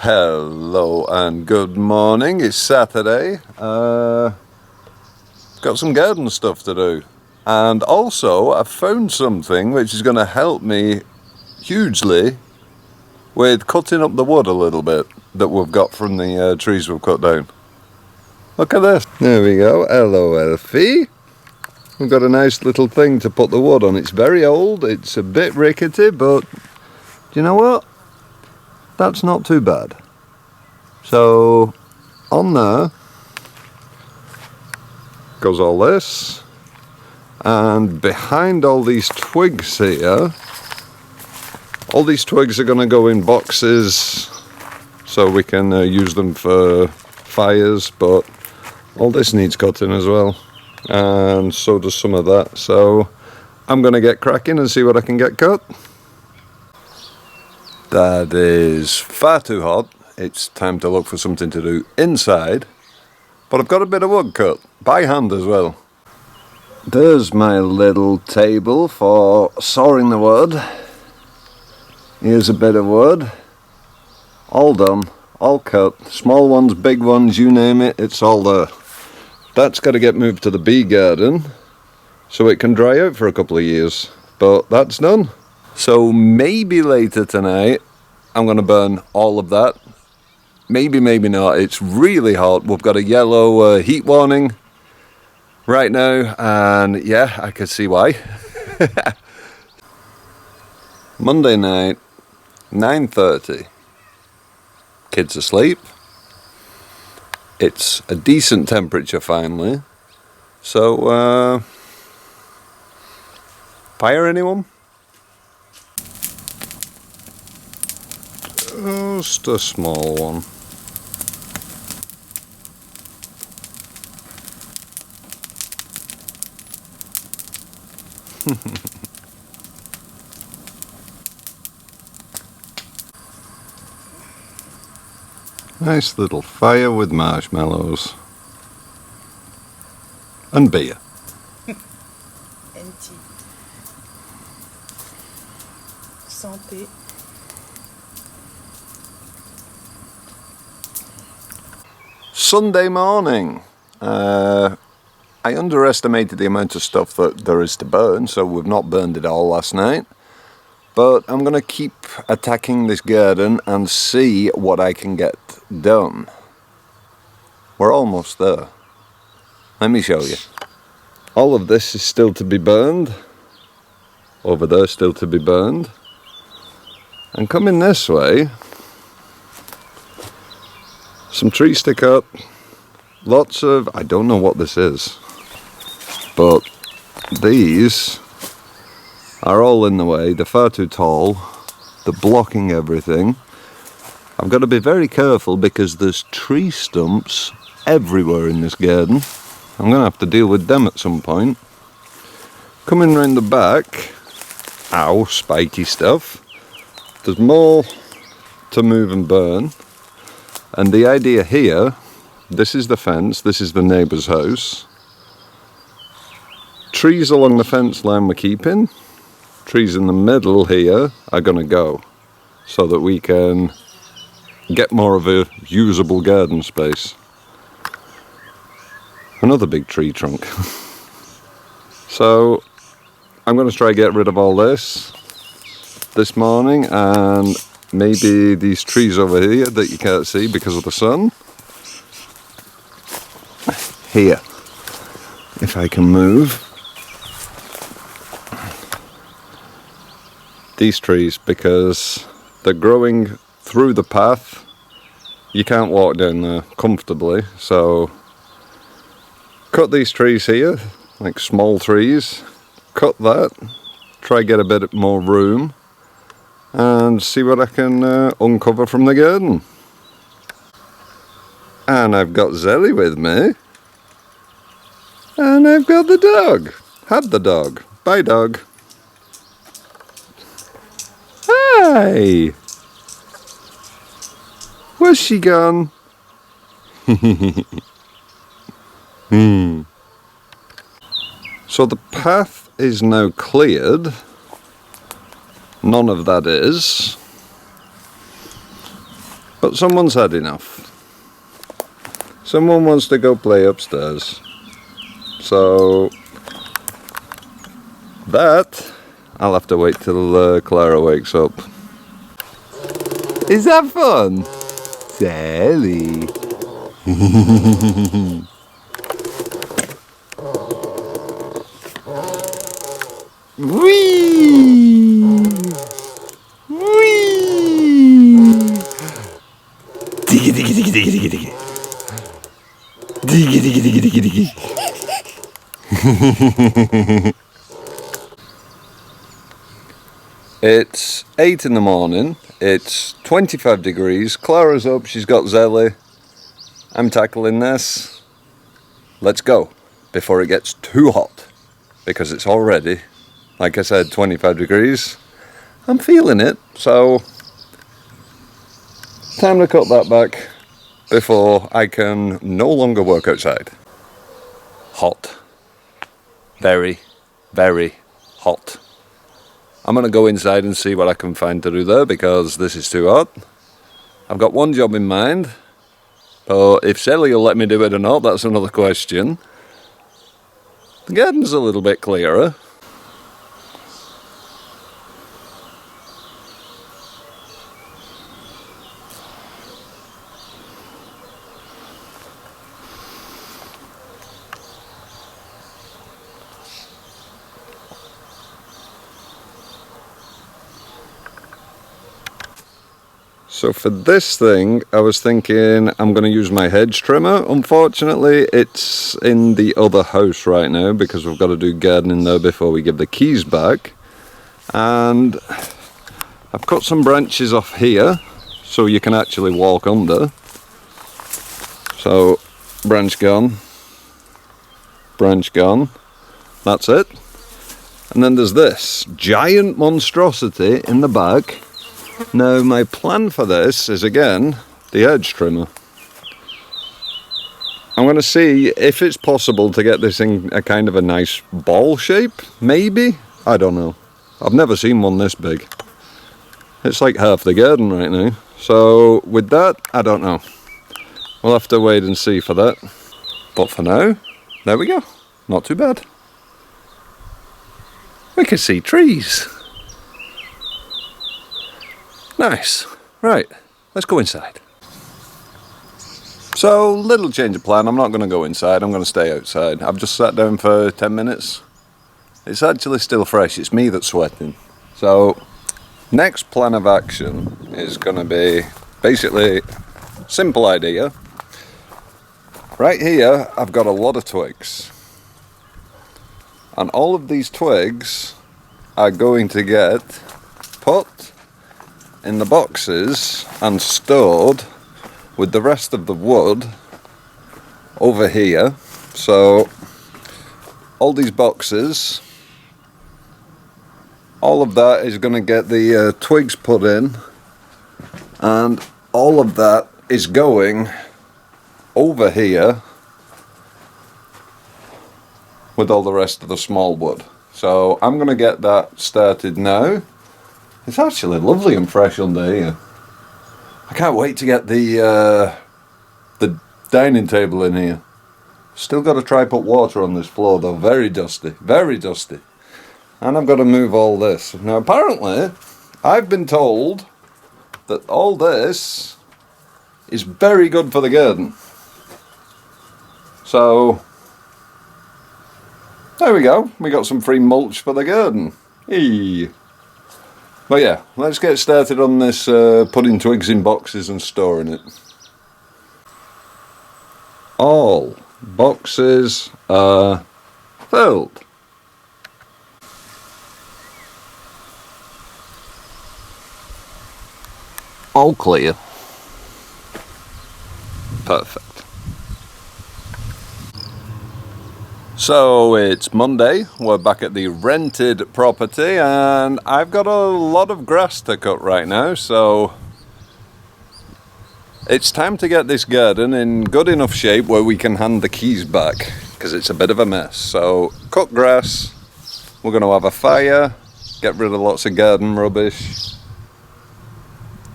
Hello and good morning. It's Saturday. Got some garden stuff to do, and also I found something which is going to help me hugely with cutting up the wood a little bit that we've got from the trees we've cut down. Look at this. There we go. Hello, Elfie. We've got a nice little thing to put the wood on. It's very old, it's a bit rickety, but do you know what? That's not too bad. So on there goes all this, and behind all these twigs here, all these twigs are going to go in boxes so we can use them for fires, but all this needs cutting as well, and so does some of that. So I'm going to get cracking and see what I can get cut. That is far too hot. It's time to look for something to do inside, but I've got a bit of wood cut by hand as well. There's my little table for sawing the wood. Here's a bit of wood, all done, all cut, small ones, big ones, you name it, it's all there. That's got to get moved to the bee garden so it can dry out for a couple of years, but that's done. So maybe later tonight I'm going to burn all of that. Maybe, maybe not. It's really hot. We've got a yellow heat warning right now, and yeah, I can see why. Monday night, 9:30. Kids asleep. It's a decent temperature finally. So, fire anyone? Just a small one. Nice little fire with marshmallows and beer. And tea. Santé. Sunday morning. I underestimated the amount of stuff that there is to burn, so we've not burned it all last night. But I'm going to keep attacking this garden and see what I can get done. We're almost there. Let me show you. All of this is still to be burned. Over there still to be burned. And coming this way, some trees to cut. Lots of, I don't know what this is, but these are all in the way. They're far too tall. They're blocking everything. I've got to be very careful because there's tree stumps everywhere in this garden. I'm going to have to deal with them at some point. Coming round the back, ow, spiky stuff. There's more to move and burn. And the idea here, this is the fence, this is the neighbour's house. Trees along the fence line we're keeping. Trees in the middle here are going to go so that we can get more of a usable garden space. Another big tree trunk. So I'm going to try to get rid of all this morning, and maybe these trees over here that you can't see because of the sun. Here, if I can move. These trees, because they're growing through the path. You can't walk down there comfortably, so cut these trees here, like small trees, cut that, try get a bit more room, and see what I can uncover from the garden. And I've got Zelly with me, and I've got the dog. Had the dog. Bye, dog. Hi! Where's she gone? So the path is now cleared. None of that is. But someone's had enough. Someone wants to go play upstairs. So that I'll have to wait till Clara wakes up. Is that fun? Sally. Whee! Whee! Diggy diggy diggy diggy diggy diggy. Diggy diggy diggy diggy diggy. It's 8 in the morning, it's 25 degrees, Clara's up, she's got Zelly, I'm tackling this. Let's go, before it gets too hot, because it's already, like I said, 25 degrees. I'm feeling it, so time to cut that back before I can no longer work outside. Hot. Very, very hot. I'm going to go inside and see what I can find to do there because this is too hot. I've got one job in mind, but if Sally will let me do it or not, that's another question. The garden's a little bit clearer. So for this thing, I was thinking I'm going to use my hedge trimmer. Unfortunately, it's in the other house right now because we've got to do gardening there before we give the keys back. And I've cut some branches off here so you can actually walk under. So, branch gone, that's it. And then there's this giant monstrosity in the back. Now my plan for this is again the edge trimmer. I'm going to see if it's possible to get this in a kind of a nice ball shape, maybe? I don't know. I've never seen one this big. It's like half the garden right now. So with that, I don't know. We'll have to wait and see for that. But for now, there we go. Not too bad. We can see trees. Nice. Right, let's go inside. So, little change of plan. I'm not going to go inside, I'm going to stay outside. I've just sat down for 10 minutes. It's actually still fresh, it's me that's sweating. So, next plan of action is going to be basically simple idea. Right here, I've got a lot of twigs. And all of these twigs are going to get put in the boxes and stored with the rest of the wood over here. So all these boxes, all of that is going to get the twigs put in, and all of that is going over here with all the rest of the small wood. So I'm going to get that started now. It's actually lovely and fresh under here. I can't wait to get the dining table in here. Still got to try put water on this floor though. Very dusty, very dusty. And I've got to move all this. Now apparently, I've been told that all this is very good for the garden. So, there we go. We got some free mulch for the garden. Hey. But yeah, let's get started on this putting twigs in boxes and storing it. All boxes are filled. All clear. Perfect. So it's Monday, we're back at the rented property and I've got a lot of grass to cut right now, so it's time to get this garden in good enough shape where we can hand the keys back, because it's a bit of a mess. So cut grass, we're going to have a fire, get rid of lots of garden rubbish.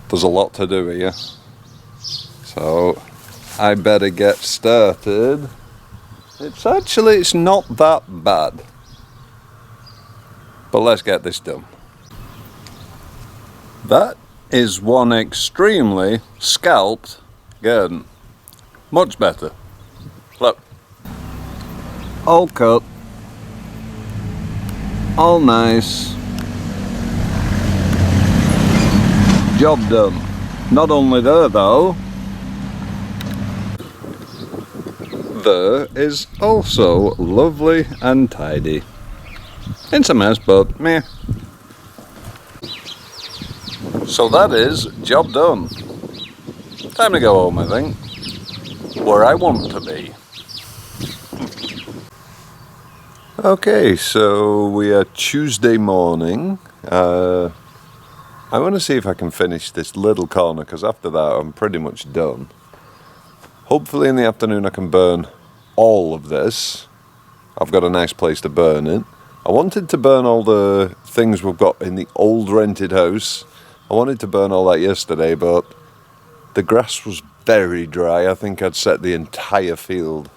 There's a lot to do here. So I better get started. It's not that bad. But let's get this done. That is one extremely scalped garden. Much better. Look. All cut. All nice. Job done. Not only there though, there is also lovely and tidy. It's a mess, but meh. So that is job done. Time to go home, I think. Where I want to be. Okay, so we are Tuesday morning. I want to see if I can finish this little corner, because after that I'm pretty much done. Hopefully in the afternoon I can burn all of this. I've got a nice place to burn it. I wanted to burn all the things we've got in the old rented house. I wanted to burn all that yesterday, but the grass was very dry. I think I'd set the entire field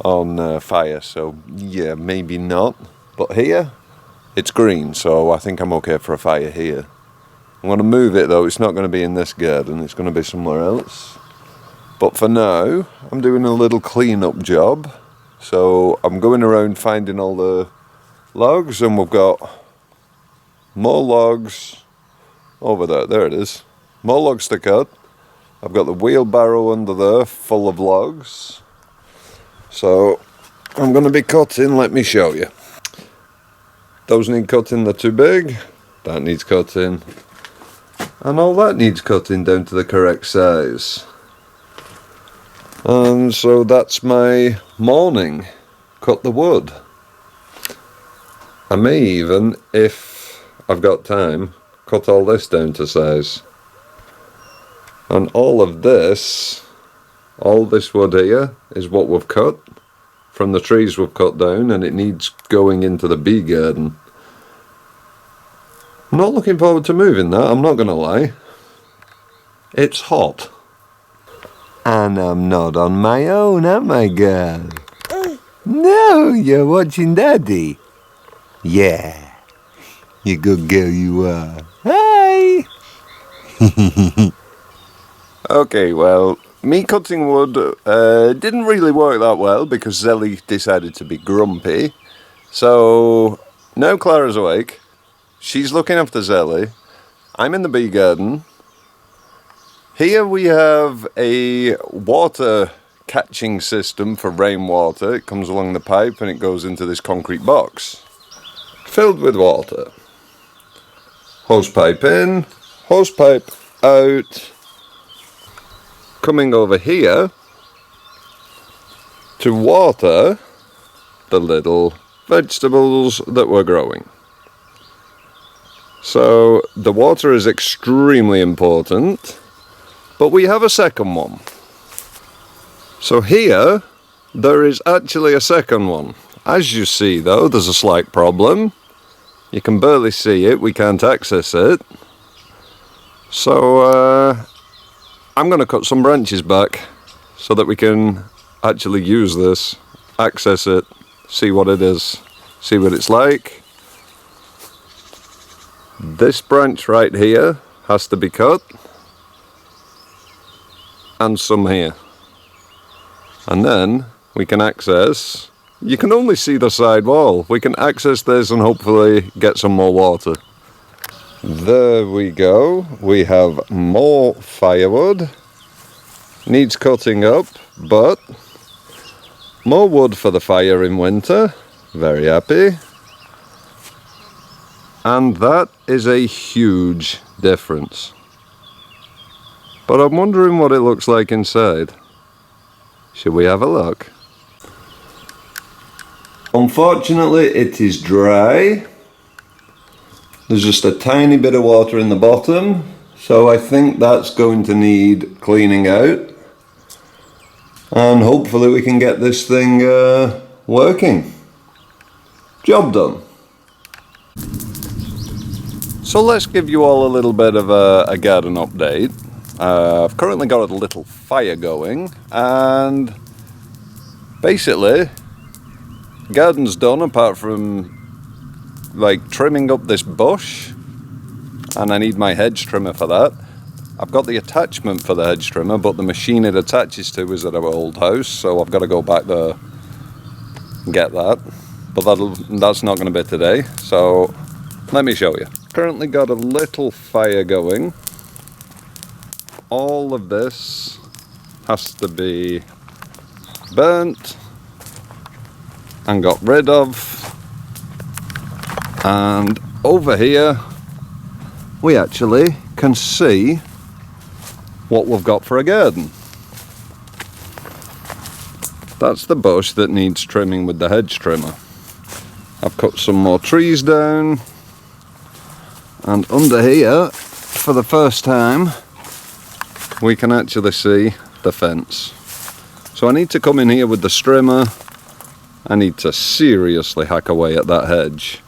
on fire, so yeah, maybe not. But here, it's green, so I think I'm okay for a fire here. I'm going to move it though. It's not going to be in this garden. It's going to be somewhere else. But for now, I'm doing a little clean-up job. So I'm going around finding all the logs, and we've got more logs over there. There it is. More logs to cut. I've got the wheelbarrow under there full of logs. So I'm going to be cutting. Let me show you. Those need cutting. They're too big. That needs cutting. And all that needs cutting down to the correct size. And so that's my morning. Cut the wood. I may even, if I've got time, cut all this down to size. And all of this, all this wood here, is what we've cut from the trees we've cut down, and it needs going into the bee garden. I'm not looking forward to moving that, I'm not going to lie. It's hot. And I'm not on my own, am I, girl? No, you're watching Daddy. Yeah, you good girl you are. Hi! Okay, well, me cutting wood didn't really work that well because Zelly decided to be grumpy. So, now Clara's awake. She's looking after Zelly. I'm in the bee garden. Here we have a water catching system for rainwater. It comes along the pipe and it goes into this concrete box filled with water. Hose pipe in, hose pipe out. Coming over here to water the little vegetables that we're growing. So the water is extremely important. But we have a second one. So here, there is actually a second one. As you see though, there's a slight problem. You can barely see it, we can't access it. So I'm going to cut some branches back so that we can actually use this, access it, see what it is, see what it's like. This branch right here has to be cut. And some here, and then we can access, you can only see the side wall, we can access this and hopefully get some more water. There we go, we have more firewood, needs cutting up, but more wood for the fire in winter, very happy. And that is a huge difference. But I'm wondering what it looks like inside. Should we have a look? Unfortunately, it is dry. There's just a tiny bit of water in the bottom, so I think that's going to need cleaning out. And hopefully we can get this thing working. Job done. So let's give you all a little bit of a garden update. I've currently got a little fire going, and basically the garden's done apart from like trimming up this bush, and I need my hedge trimmer for that. I've got the attachment for the hedge trimmer, but the machine it attaches to is at our old house, so I've got to go back there and get that. But that's not going to be today, so let me show you. Currently got a little fire going. All of this has to be burnt and got rid of. And over here we actually can see what we've got for a garden. That's the bush that needs trimming with the hedge trimmer. I've cut some more trees down, and under here, for the first time, we can actually see the fence. So I need to come in here with the strimmer. I need to seriously hack away at that hedge.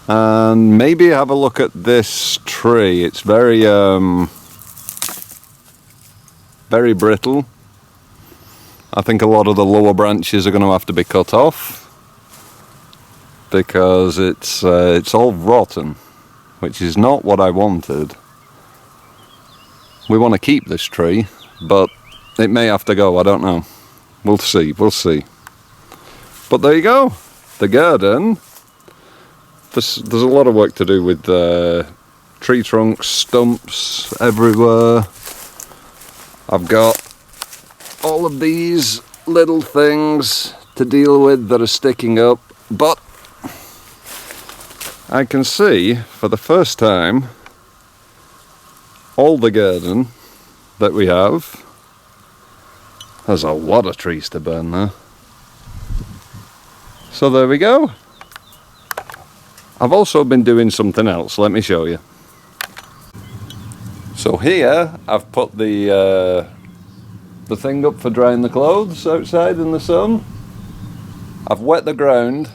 And maybe have a look at this tree. It's very brittle. I think a lot of the lower branches are going to have to be cut off because it's all rotten, which is not what I wanted. We want to keep this tree, but it may have to go, I don't know. We'll see. But there you go, the garden. There's a lot of work to do with tree trunks, stumps everywhere. I've got all of these little things to deal with that are sticking up, but I can see for the first time all the garden that we have. There's a lot of trees to burn there. So there we go. I've also been doing something else, let me show you. So here I've put the thing up for drying the clothes outside in the sun. I've wet the ground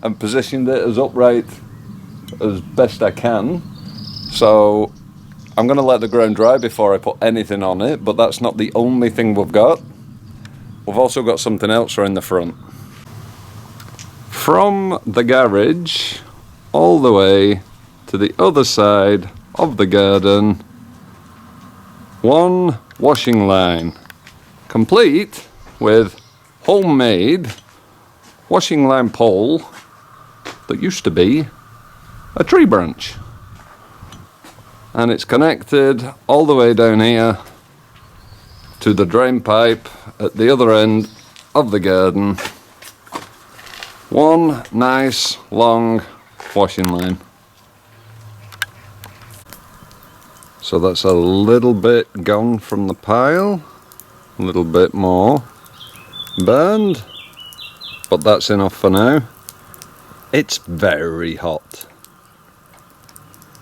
and positioned it as upright as best I can. So I'm going to let the ground dry before I put anything on it, but that's not the only thing we've got. We've also got something else around the front. From the garage all the way to the other side of the garden, one washing line, complete with homemade washing line pole that used to be a tree branch. And it's connected all the way down here to the drain pipe at the other end of the garden. One nice long washing line. So that's a little bit gone from the pile, a little bit more burned, but that's enough for now. It's very hot.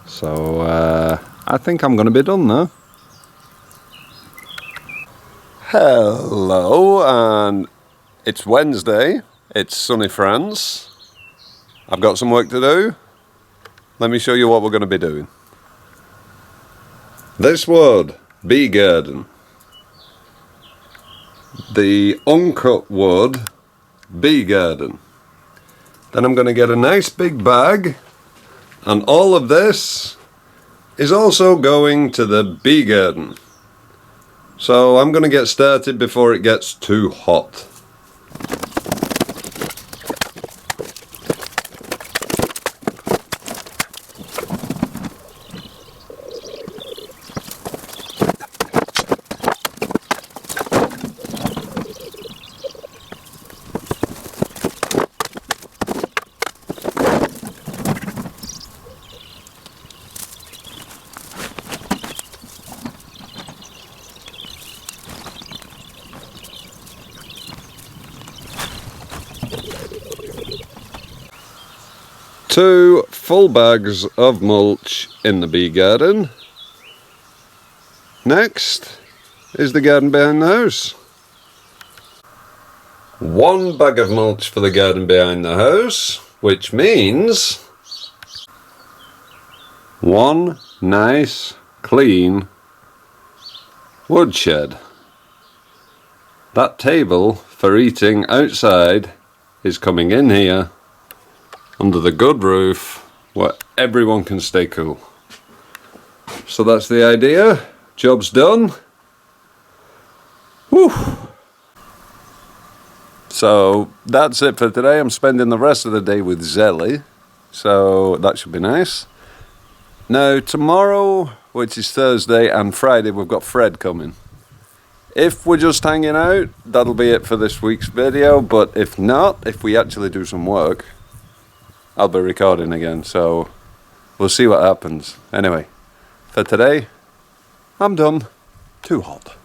So I think I'm going to be done now. Hello, and it's Wednesday. It's sunny France. I've got some work to do. Let me show you what we're going to be doing. This wood, bee garden. The uncut wood, bee garden. Then I'm going to get a nice big bag, and all of this is also going to the bee garden. So I'm going to get started before it gets too hot. Two full bags of mulch in the bee garden. Next is the garden behind the house. One bag of mulch for the garden behind the house, which means one nice, clean woodshed. That table for eating outside is coming in here under the good roof where everyone can stay cool. So that's the idea. Job's done. Whew. So that's it for today. I'm spending the rest of the day with Zelly, so that should be nice. Now tomorrow, which is Thursday, and Friday, we've got Fred coming. If we're just hanging out, that'll be it for this week's video, but if not, if we actually do some work, I'll be recording again, so we'll see what happens. Anyway, for today, I'm done. Too hot.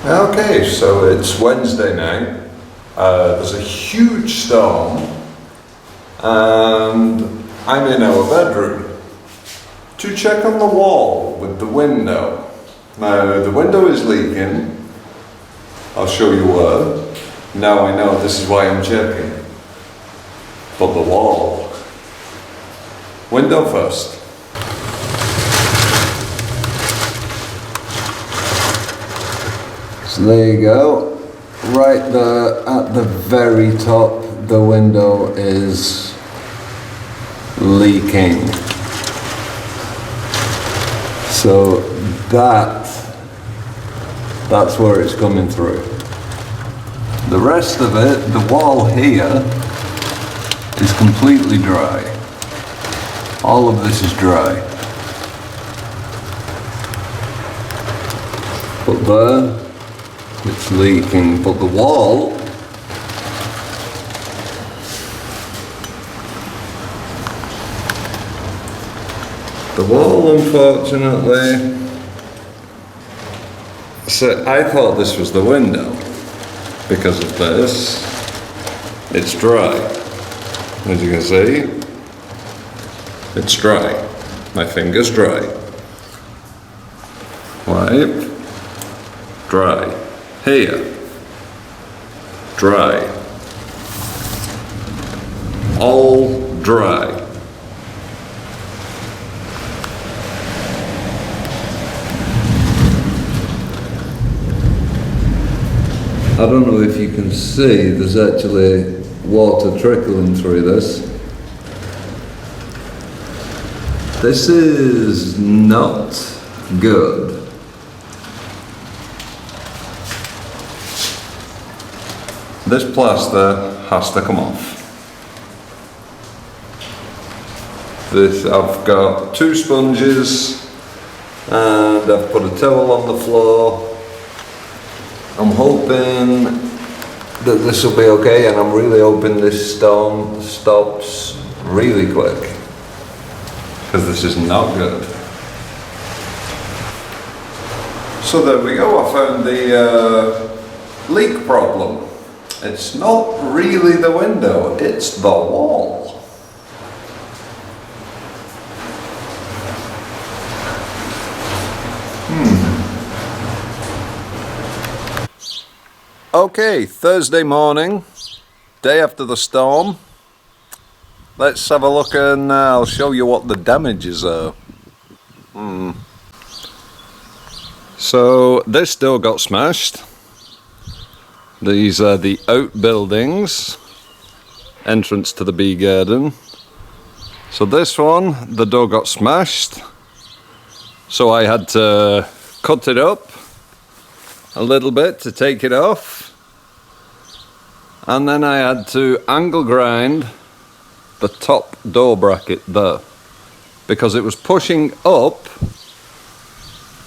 Okay, so it's Wednesday now. There's a huge storm, and I'm in our bedroom to check on the wall with the window. Now, the window is leaking. I'll show you where. Now I know this is why I'm checking. But the wall. Window first. So there you go. Right there at the very top, the window is leaking. So that's where it's coming through. The rest of it, the wall here, is completely dry. All of this is dry. But there, it's leaking. But the wall, unfortunately, so I thought this was the window because of this. It's dry. As you can see, it's dry. My finger's dry. Wipe. Dry. Here. Dry. All dry. I don't know if you can see, there's actually water trickling through this. This is not good. This plaster has to come off. I've got 2 sponges and I've put a towel on the floor. I'm hoping that this will be okay, and I'm really hoping this storm stops really quick, because this is not good. So there we go, I found the leak problem. It's not really the window, it's the wall. Okay, Thursday morning, day after the storm. Let's have a look and I'll show you what the damages are. So this door got smashed. These are the outbuildings, entrance to the bee garden. So this one, the door got smashed. So I had to cut it up a little bit to take it off, and then I had to angle grind the top door bracket there because it was pushing up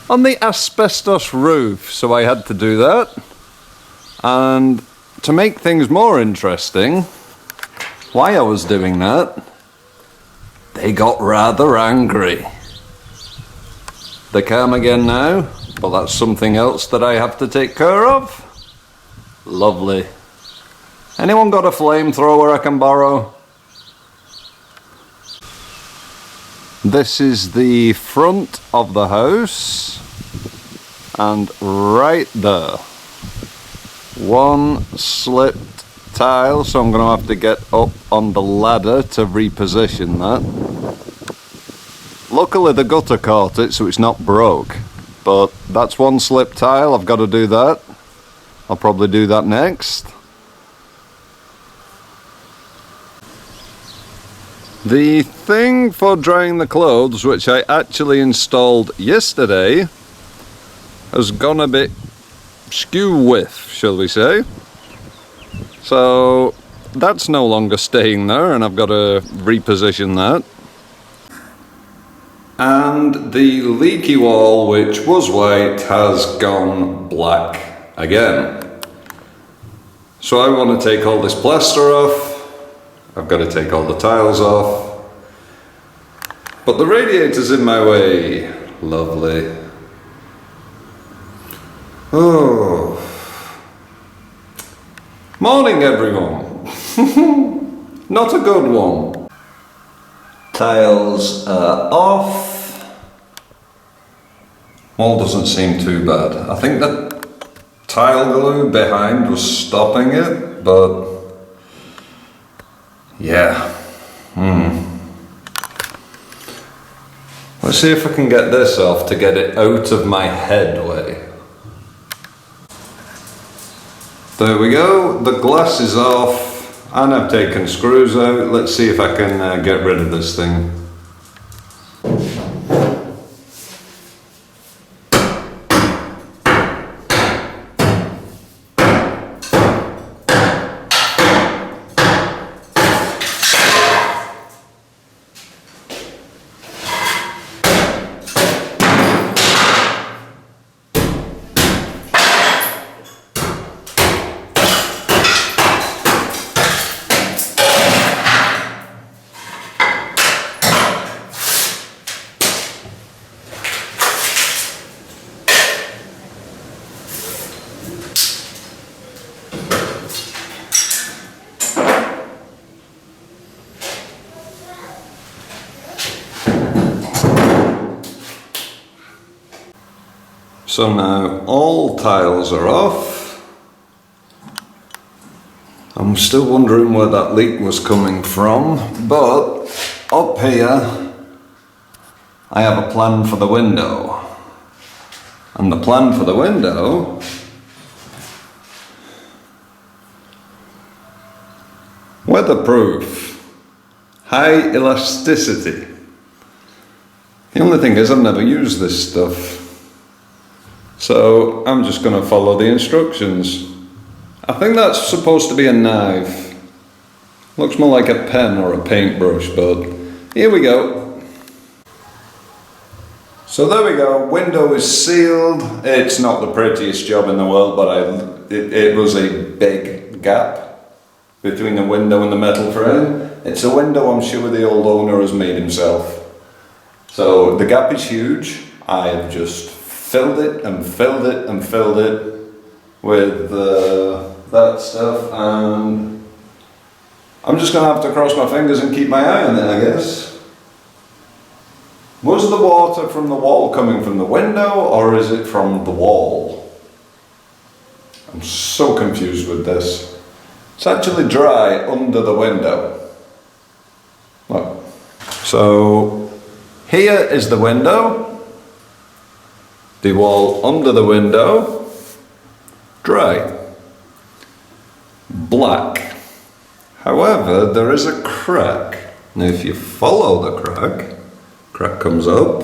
on the asbestos roof, so I had to do that. And to make things more interesting, while I was doing that, they got rather angry. They're calm again now, but that's something else that I have to take care of. Lovely. Anyone got a flamethrower I can borrow? This is the front of the house, and right there, one slipped tile, so I'm going to have to get up on the ladder to reposition that. Luckily the gutter caught it, so it's not broke. But that's one slip tile, I've got to do that. I'll probably do that next. The thing for drying the clothes, which I actually installed yesterday, has gone a bit skew with, shall we say. So that's no longer staying there, and I've got to reposition that. And the leaky wall, which was white, has gone black again. So I want to take all this plaster off. I've got to take all the tiles off. But the radiator's in my way. Lovely. Oh. Morning, everyone. Not a good one. Tiles are off. Wall doesn't seem too bad. I think the tile glue behind was stopping it, but yeah. Let's see if I can get this off to get it out of my headway. There we go, the glass is off and I've taken screws out. Let's see if I can get rid of this thing. So now all tiles are off. I'm still wondering where that leak was coming from, but up here I have a plan for the window. And the plan for the window weatherproof, high elasticity. The only thing is I've never used this stuff. So I'm just going to follow the instructions. I think that's supposed to be a knife. Looks more like a pen or a paintbrush, but here we go. So there we go, window is sealed. It's not the prettiest job in the world, but it was a big gap between the window and the metal frame. It's a window I'm sure the old owner has made himself. So the gap is huge. I have just filled it and filled it and filled it with that stuff, and I'm just going to have to cross my fingers and keep my eye on it, I guess. Was the water from the wall coming from the window, or is it from the wall? I'm so confused with this. It's actually dry under the window. Look. So here is the window. The wall under the window, dry, black. However, there is a crack. Now if you follow the crack comes up,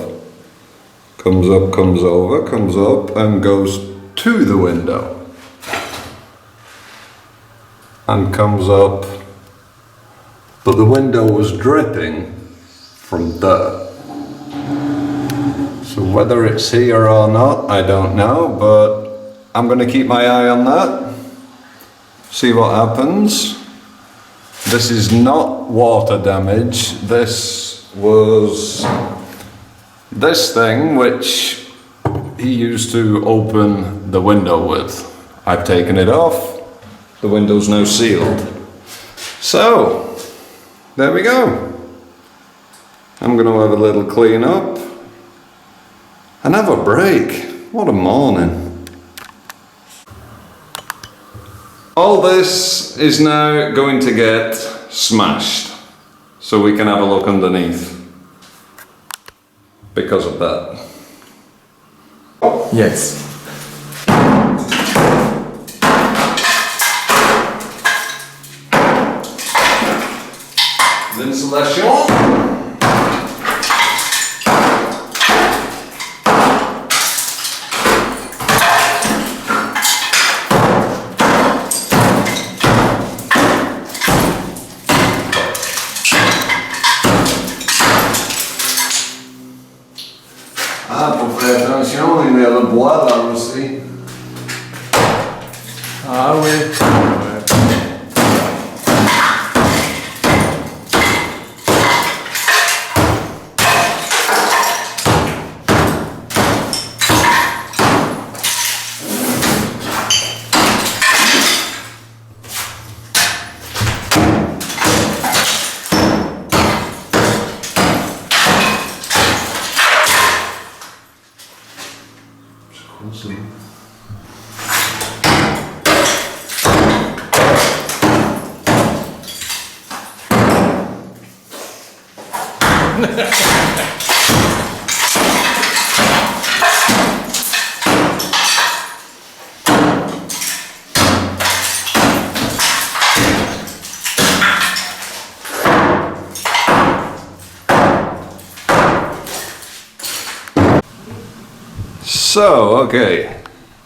comes up, comes over, comes up and goes to the window. And comes up, but the window was dripping from there. So whether it's here or not, I don't know, but I'm going to keep my eye on that, see what happens. This is not water damage, this was this thing which he used to open the window with. I've taken it off, the window's now sealed. So, there we go. I'm going to have a little clean up. And have a break. What a morning. All this is now going to get smashed so we can have a look underneath. because of that. Yes. L'installation. Ah, pour faire attention, il y a le bois là aussi. Ah oui. Awesome. So, okay,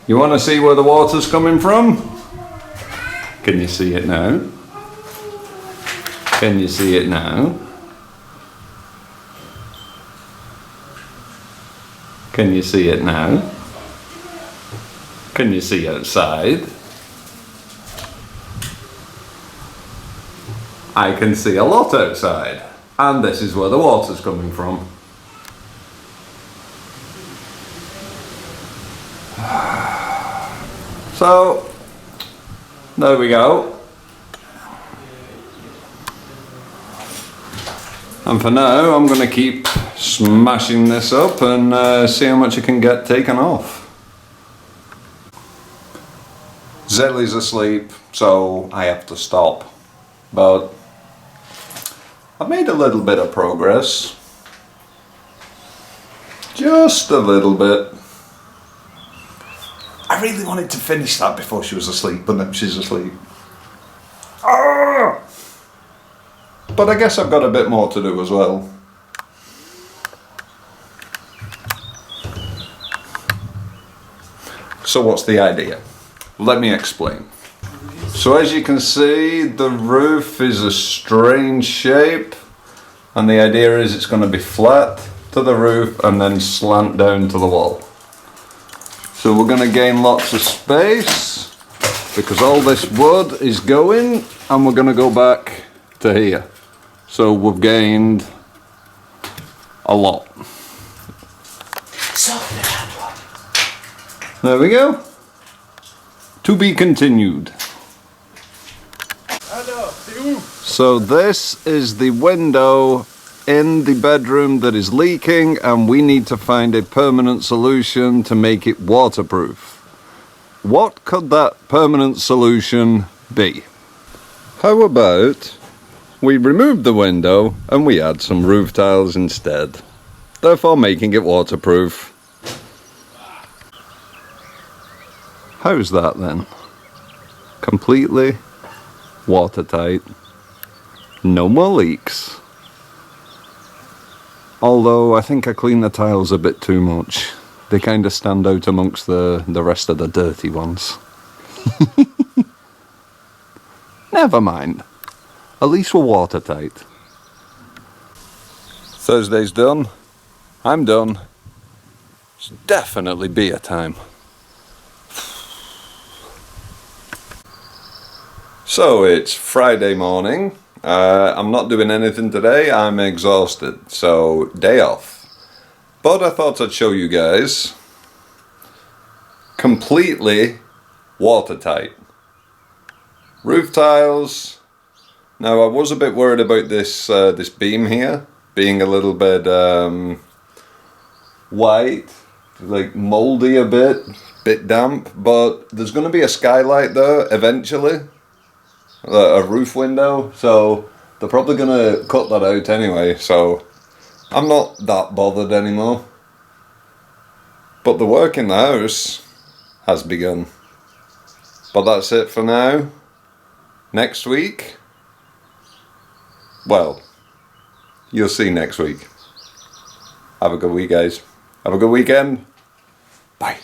you want to see where the water's coming from? Can you see it now? Can you see it now? Can you see it now? Can you see outside? I can see a lot outside, and this is where the water's coming from. So, there we go. And for now, I'm going to keep smashing this up and see how much I can get taken off. Zelly's asleep, so I have to stop. But I've made a little bit of progress. Just a little bit. I really wanted to finish that before she was asleep, but now she's asleep. Ah! But I guess I've got a bit more to do as well. So what's the idea? Let me explain. So as you can see, the roof is a strange shape, and the idea is it's going to be flat to the roof and then slant down to the wall. So we're going to gain lots of space because all this wood is going, and we're going to go back to here. So we've gained a lot. There we go. To be continued. So this is the window in the bedroom that is leaking, and we need to find a permanent solution to make it waterproof. What could that permanent solution be? How about we remove the window and we add some roof tiles instead, therefore making it waterproof. How's that then? Completely watertight. No more leaks. Although I think I cleaned the tiles a bit too much. They kind of stand out amongst the rest of the dirty ones. Never mind. At least we're watertight. Thursday's done. I'm done. It's definitely beer time. So it's Friday morning. I'm not doing anything today. I'm exhausted, so day off. But I thought I'd show you guys. Completely watertight. Roof tiles. Now I was a bit worried about this this beam here being a little bit white, like mouldy a bit damp, but there's going to be a skylight there eventually. A roof window, so they're probably gonna cut that out anyway, so I'm not that bothered anymore. But the work in the house has begun. But that's it for now. Next week, well, you'll see next week. Have a good week, guys. Have a good weekend. Bye.